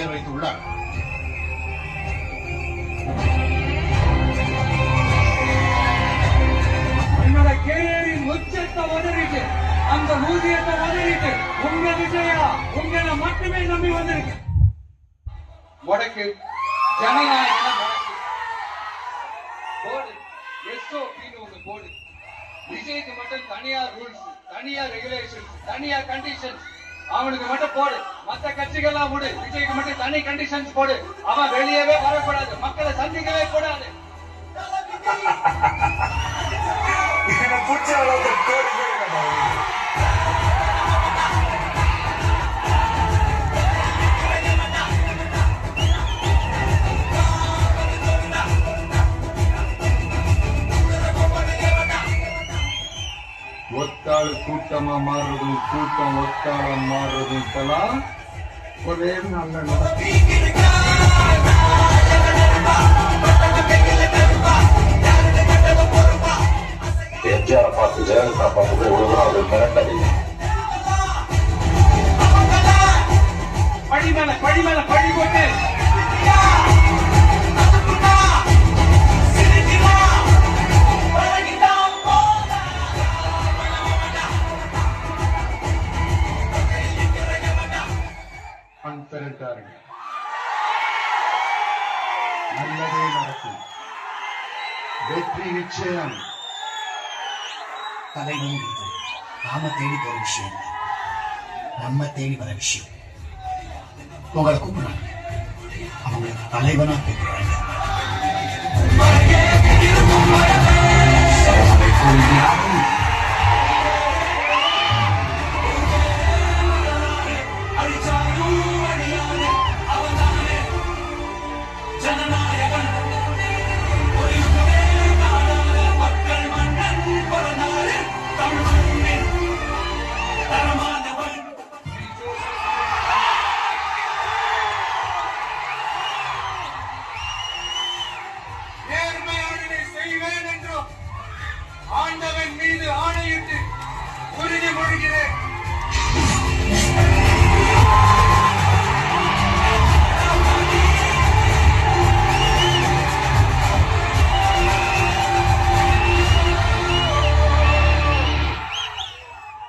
பெயர் வைத்துள்ளார். உச்சத்தை உதறிட்டு அந்த ஊதியத்தை உதறிட்டு உங்க விஜயா உங்களை மட்டுமே நம்பி வந்திருக்கு. முடக்கு ஜனநாயகம் போடு எஸ்ஓபின்னு ஒண்ணு போடு. விஜய்க்கு மட்டும் தனியார் ரூல்ஸ், தனியார் ரெகுலேஷன், தனியார் கண்டிஷன்ஸ் அவனுக்கு மட்டும் போடு. மத்த கட்சிகள்லாம் போடு, விஜய்க்கு மட்டும் தனி கண்டிஷன்ஸ் போடு. அவன் வெளியவே வரக்கூடாது, மக்களை சந்திக்கவே கூடாது. ஒத்தாள் கூட்டமா மாறுறதும் கூட்டம் ஒத்தாள மாறுறதும் ஒரே நல்ல எம்ஜிஆர் பார்த்து ஜெயலலிதா பார்த்து இவ்வளவுதான் அது மிரட்டதில்லை. படி மேல படி மேல படி போட்டு நல்லதே நடக்கும். வெற்றி நிச்சயம். தலைவன் நாம தேடி போற விஷயம், நம்ம தேடி வர விஷயம். உங்களை கூப்பிடுறாங்க, அவங்களுக்கு தலைவனா கூப்பிடுறாங்க. ஆண்டவன் மீது ஆணையிட்டு உறுதிமொழிகிறேன்.